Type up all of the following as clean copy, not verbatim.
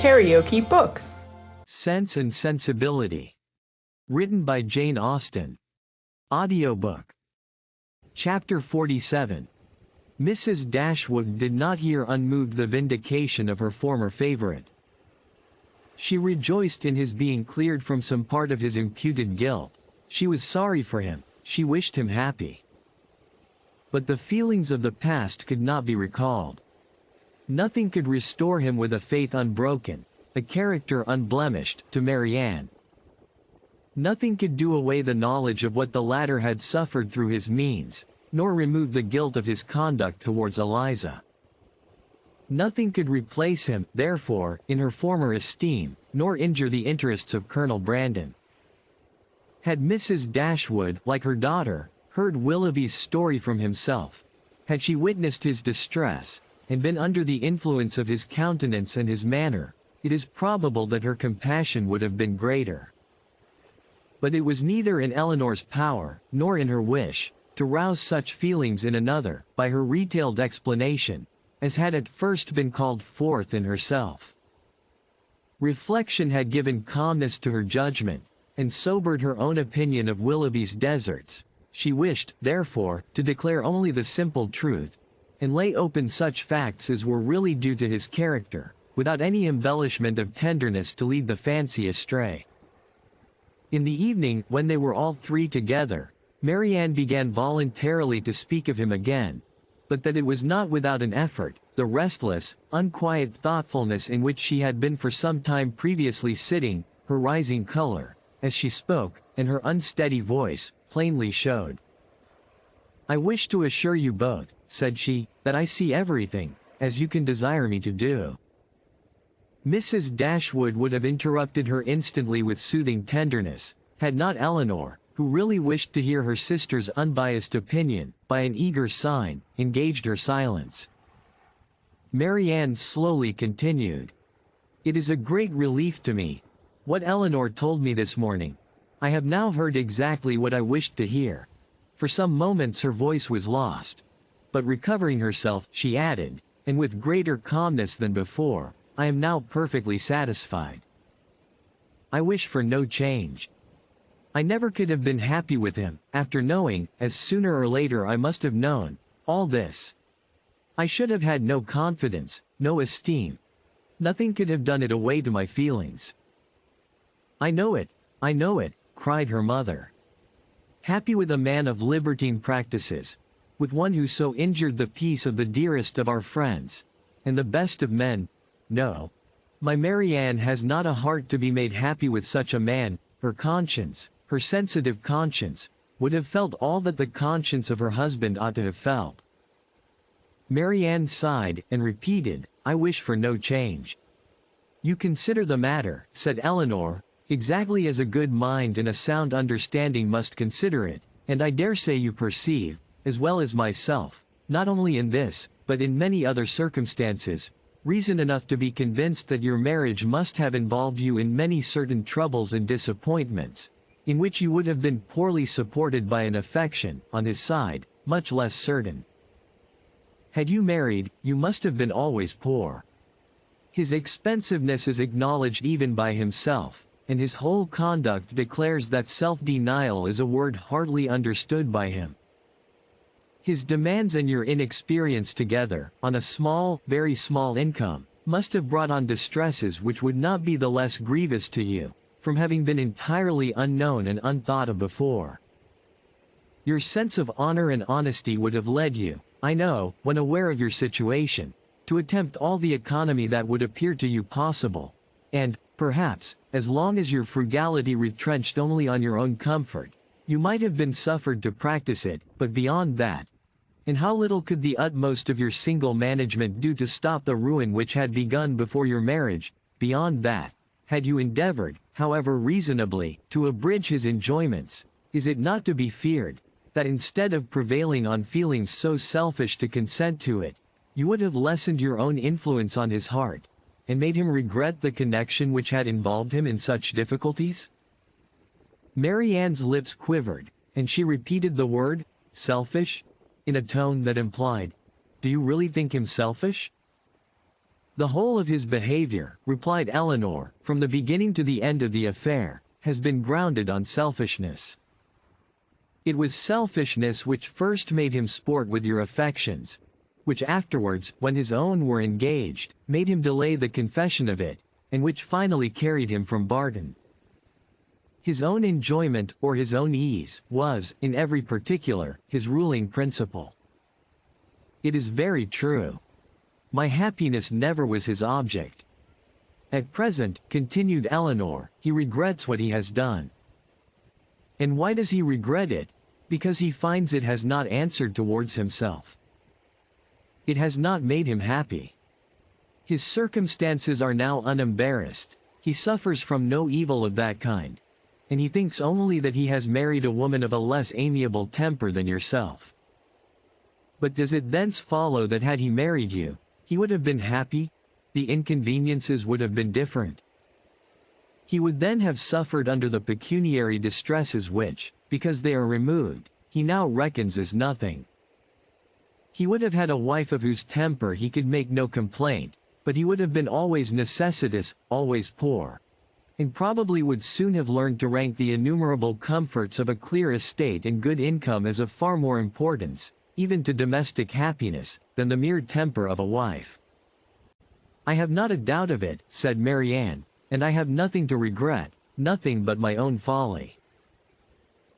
KaraokeBooks. Sense and Sensibility. Written by Jane Austen. Audiobook. Chapter 47. Mrs. Dashwood did not hear unmoved the vindication of her former favorite. She rejoiced in his being cleared from some part of his imputed guilt. She was sorry for him, she wished him happy. But the feelings of the past could not be recalled. Nothing could restore him with a faith unbroken, a character unblemished, to Marianne. Nothing could do away the knowledge of what the latter had suffered through his means, nor remove the guilt of his conduct towards Eliza. Nothing could replace him, therefore, in her former esteem, nor injure the interests of Colonel Brandon. Had Mrs. Dashwood, like her daughter, heard Willoughby's story from himself, had she witnessed his distress, and been under the influence of his countenance and his manner, it is probable that her compassion would have been greater. But it was neither in Elinor's power, nor in her wish, to rouse such feelings in another, by her retailed explanation, as had at first been called forth in herself. Reflection had given calmness to her judgment, and sobered her own opinion of Willoughby's deserts. She wished, therefore, to declare only the simple truth, and lay open such facts as were really due to his character, without any embellishment of tenderness to lead the fancy astray. In the evening, when they were all three together, Marianne began voluntarily to speak of him again, but that it was not without an effort. The restless, unquiet thoughtfulness in which she had been for some time previously sitting, her rising color, as she spoke, and her unsteady voice, plainly showed. "I wish to assure you both," said she, "that I see everything, as you can desire me to do." Mrs. Dashwood would have interrupted her instantly with soothing tenderness, had not Elinor, who really wished to hear her sister's unbiased opinion, by an eager sign, engaged her silence. Marianne slowly continued. "It is a great relief to me. What Elinor told me this morning. I have now heard exactly what I wished to hear." For some moments her voice was lost. But recovering herself, she added, and with greater calmness than before, "I am now perfectly satisfied. I wish for no change. I never could have been happy with him, after knowing, as sooner or later I must have known, all this. I should have had no confidence, no esteem. Nothing could have done it away to my feelings." I know it, cried her mother. "Happy with a man of libertine practices, with one who so injured the peace of the dearest of our friends, and the best of men. No, my Marianne has not a heart to be made happy with such a man. Her conscience, her sensitive conscience, would have felt all that the conscience of her husband ought to have felt." Marianne sighed, and repeated, "I wish for no change." "You consider the matter," said Elinor, "exactly as a good mind and a sound understanding must consider it, and I dare say you perceive, as well as myself, not only in this, but in many other circumstances, reason enough to be convinced that your marriage must have involved you in many certain troubles and disappointments, in which you would have been poorly supported by an affection, on his side, much less certain. Had you married, you must have been always poor. His expensiveness is acknowledged even by himself, and his whole conduct declares that self-denial is a word hardly understood by him. His demands and your inexperience together, on a small, very small income, must have brought on distresses which would not be the less grievous to you, from having been entirely unknown and unthought of before. Your sense of honor and honesty would have led you, I know, when aware of your situation, to attempt all the economy that would appear to you possible, and, perhaps, as long as your frugality retrenched only on your own comfort, you might have been suffered to practice it, but beyond that, and how little could the utmost of your single management do to stop the ruin which had begun before your marriage, beyond that, had you endeavored, however reasonably, to abridge his enjoyments, is it not to be feared, that instead of prevailing on feelings so selfish to consent to it, you would have lessened your own influence on his heart, and made him regret the connection which had involved him in such difficulties?" Marianne's lips quivered, and she repeated the word, "selfish," in a tone that implied, "Do you really think him selfish?" "The whole of his behavior," replied Eleanor, "from the beginning to the end of the affair, has been grounded on selfishness. It was selfishness which first made him sport with your affections, which afterwards, when his own were engaged, made him delay the confession of it, and which finally carried him from Barton. His own enjoyment, or his own ease, was, in every particular, his ruling principle." "It is very true. My happiness never was his object. At present," continued Eleanor, "he regrets what he has done." "And why does he regret it? Because he finds it has not answered towards himself. It has not made him happy. His circumstances are now unembarrassed, he suffers from no evil of that kind, and he thinks only that he has married a woman of a less amiable temper than yourself. But does it thence follow that had he married you, he would have been happy? The inconveniences would have been different. He would then have suffered under the pecuniary distresses which, because they are removed, he now reckons as nothing. He would have had a wife of whose temper he could make no complaint, but he would have been always necessitous, always poor, and probably would soon have learned to rank the innumerable comforts of a clear estate and good income as of far more importance, even to domestic happiness, than the mere temper of a wife." "I have not a doubt of it," said Marianne, "and I have nothing to regret, nothing but my own folly."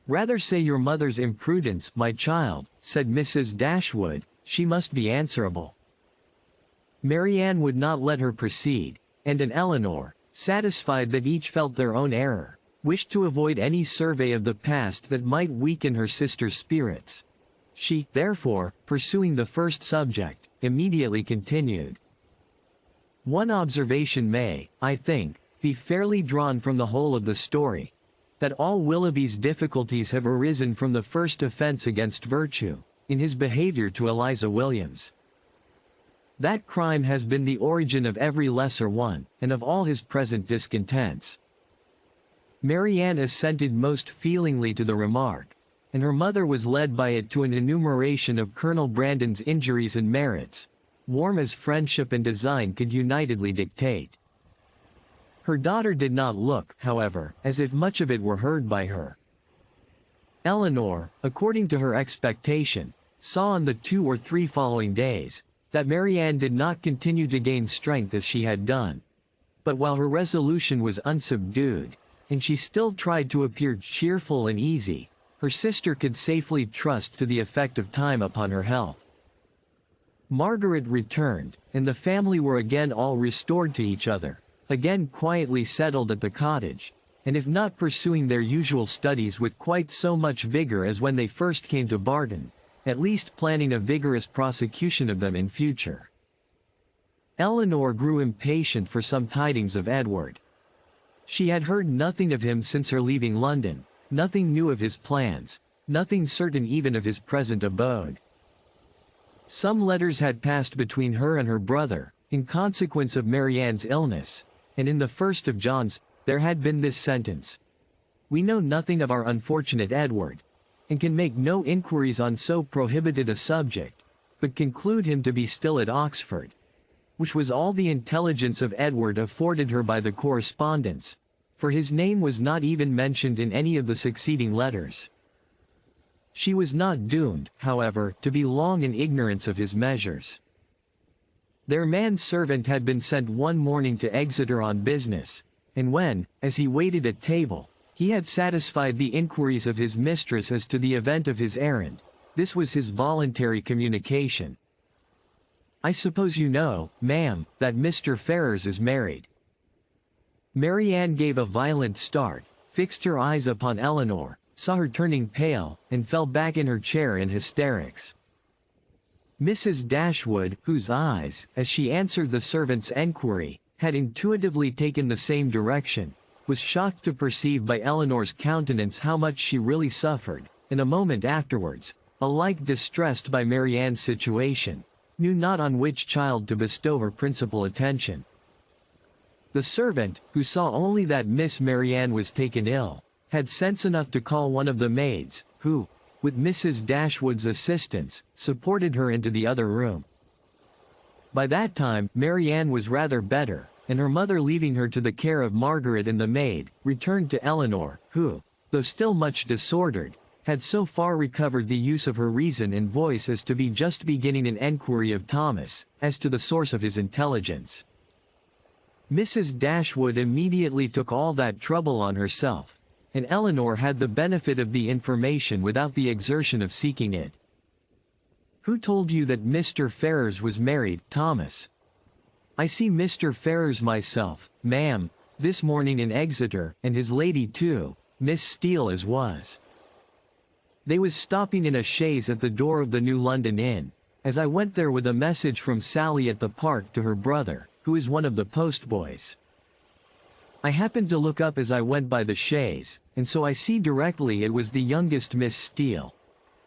"Rather say your mother's imprudence, my child," said Mrs. Dashwood, "she must be answerable." Marianne would not let her proceed, and Eleanor, satisfied that each felt their own error, wished to avoid any survey of the past that might weaken her sister's spirits. She, therefore, pursuing the first subject, immediately continued. "One observation may, I think, be fairly drawn from the whole of the story, that all Willoughby's difficulties have arisen from the first offense against virtue, in his behavior to Eliza Williams. That crime has been the origin of every lesser one, and of all his present discontents." Marianne assented most feelingly to the remark, and her mother was led by it to an enumeration of Colonel Brandon's injuries and merits, warm as friendship and design could unitedly dictate. Her daughter did not look, however, as if much of it were heard by her. Eleanor, according to her expectation, saw on the 2 or 3 following days, that Marianne did not continue to gain strength as she had done. But while her resolution was unsubdued, and she still tried to appear cheerful and easy, her sister could safely trust to the effect of time upon her health. Margaret returned, and the family were again all restored to each other, again quietly settled at the cottage, and if not pursuing their usual studies with quite so much vigor as when they first came to Barton, at least planning a vigorous prosecution of them in future. Eleanor grew impatient for some tidings of Edward. She had heard nothing of him since her leaving London, nothing new of his plans, nothing certain even of his present abode. Some letters had passed between her and her brother, in consequence of Marianne's illness, and in the first of John's, there had been this sentence: "We know nothing of our unfortunate Edward, and can make no inquiries on so prohibited a subject, but conclude him to be still at Oxford," which was all the intelligence of Edward afforded her by the correspondence, for his name was not even mentioned in any of the succeeding letters. She was not doomed, however, to be long in ignorance of his measures. Their manservant had been sent one morning to Exeter on business, and when, as he waited at table, he had satisfied the inquiries of his mistress as to the event of his errand, this was his voluntary communication: "I suppose you know, ma'am, that Mr. Ferrars is married." Marianne gave a violent start, fixed her eyes upon Eleanor, saw her turning pale, and fell back in her chair in hysterics. Mrs. Dashwood, whose eyes, as she answered the servant's enquiry, had intuitively taken the same direction, was shocked to perceive by Eleanor's countenance how much she really suffered, and a moment afterwards, alike distressed by Marianne's situation, knew not on which child to bestow her principal attention. The servant, who saw only that Miss Marianne was taken ill, had sense enough to call one of the maids, who, with Mrs. Dashwood's assistance, supported her into the other room. By that time, Marianne was rather better, and her mother, leaving her to the care of Margaret and the maid, returned to Eleanor, who, though still much disordered, had so far recovered the use of her reason and voice as to be just beginning an enquiry of Thomas, as to the source of his intelligence. Mrs. Dashwood immediately took all that trouble on herself, and Eleanor had the benefit of the information without the exertion of seeking it. "Who told you that Mr. Ferrars was married, Thomas?" "I see Mr. Ferrars myself, ma'am, this morning in Exeter, and his lady too, Miss Steele as was. They was stopping in a chaise at the door of the New London Inn, as I went there with a message from Sally at the Park to her brother, who is one of the postboys. I happened to look up as I went by the chaise, and so I see directly it was the youngest Miss Steele.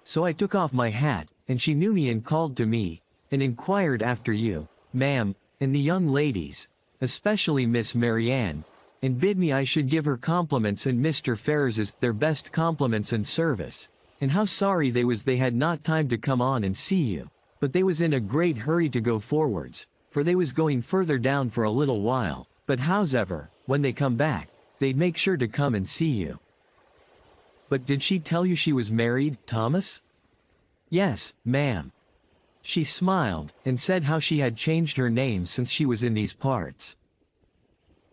So I took off my hat, and she knew me and called to me, and inquired after you, ma'am, and the young ladies, especially Miss Marianne, and bid me I should give her compliments and Mr. Ferrars's their best compliments and service, and how sorry they was they had not time to come on and see you, but they was in a great hurry to go forwards, for they was going further down for a little while, but howsever, when they come back, they'd make sure to come and see you." "But did she tell you she was married, Thomas?" "Yes, ma'am. She smiled, and said how she had changed her name since she was in these parts.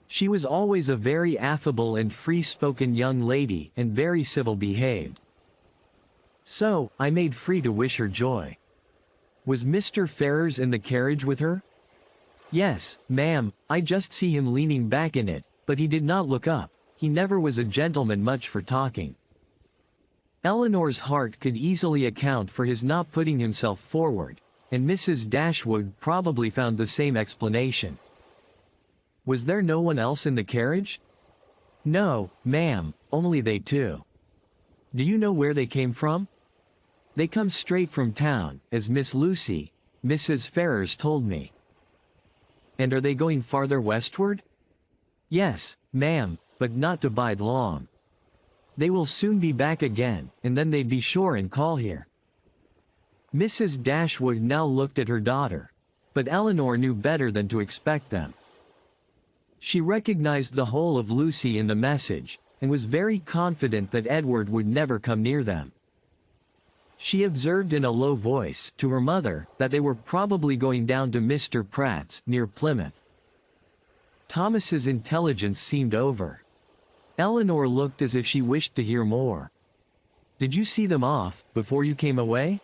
She was always a very affable and free-spoken young lady, and very civil behaved. So, I made free to wish her joy." "Was Mr. Ferrars in the carriage with her?" "Yes, ma'am, I just see him leaning back in it, but he did not look up. He never was a gentleman much for talking." Eleanor's heart could easily account for his not putting himself forward, and Mrs. Dashwood probably found the same explanation. "Was there no one else in the carriage?" "No, ma'am, only they two." "Do you know where they came from?" "They come straight from town, as Miss Lucy, Mrs. Ferrars told me." "And are they going farther westward?" "Yes, ma'am, but not to bide long. They will soon be back again, and then they'd be sure and call here." Mrs. Dashwood now looked at her daughter, but Eleanor knew better than to expect them. She recognized the whole of Lucy in the message, and was very confident that Edward would never come near them. She observed in a low voice to her mother that they were probably going down to Mr. Pratt's near Plymouth. Thomas's intelligence seemed over. Eleanor looked as if she wished to hear more. "Did you see them off before you came away?"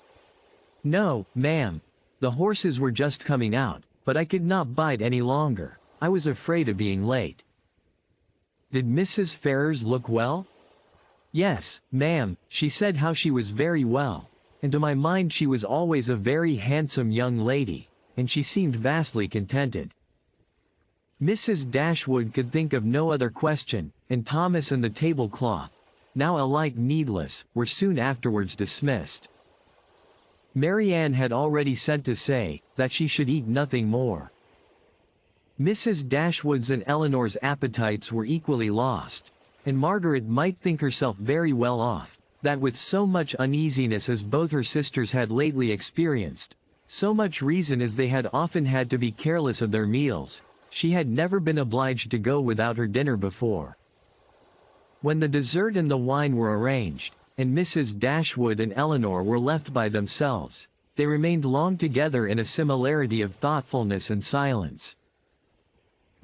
"No, ma'am. The horses were just coming out, but I could not bide any longer. I was afraid of being late." "Did Mrs. Ferrars look well?" "Yes, ma'am, she said how she was very well, and to my mind she was always a very handsome young lady, and she seemed vastly contented." Mrs. Dashwood could think of no other question, and Thomas and the tablecloth, now alike needless, were soon afterwards dismissed. Marianne had already sent to say that she should eat nothing more. Mrs. Dashwood's and Eleanor's appetites were equally lost, and Margaret might think herself very well off, that with so much uneasiness as both her sisters had lately experienced, so much reason as they had often had to be careless of their meals, she had never been obliged to go without her dinner before. When the dessert and the wine were arranged, and Mrs. Dashwood and Eleanor were left by themselves, they remained long together in a similarity of thoughtfulness and silence.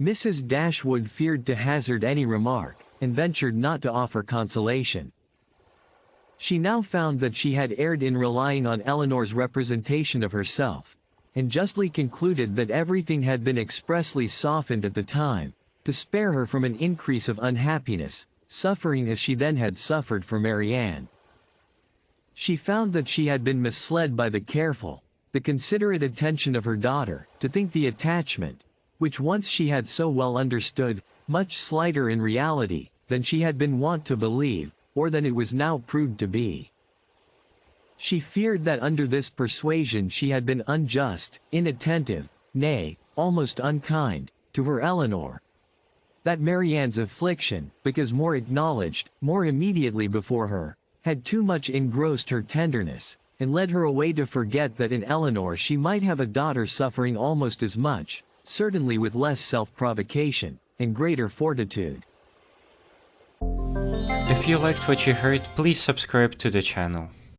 Mrs. Dashwood feared to hazard any remark, and ventured not to offer consolation. She now found that she had erred in relying on Eleanor's representation of herself, and justly concluded that everything had been expressly softened at the time, to spare her from an increase of unhappiness, suffering as she then had suffered for Marianne. She found that she had been misled by the careful, the considerate attention of her daughter, to think the attachment, which once she had so well understood, much slighter in reality than she had been wont to believe, or than it was now proved to be. She feared that under this persuasion she had been unjust, inattentive, nay, almost unkind, to her Eleanor. That Marianne's affliction, because more acknowledged, more immediately before her, had too much engrossed her tenderness, and led her away to forget that in Eleanor she might have a daughter suffering almost as much, certainly with less self-provocation, and greater fortitude. If you liked what you heard, please subscribe to the channel.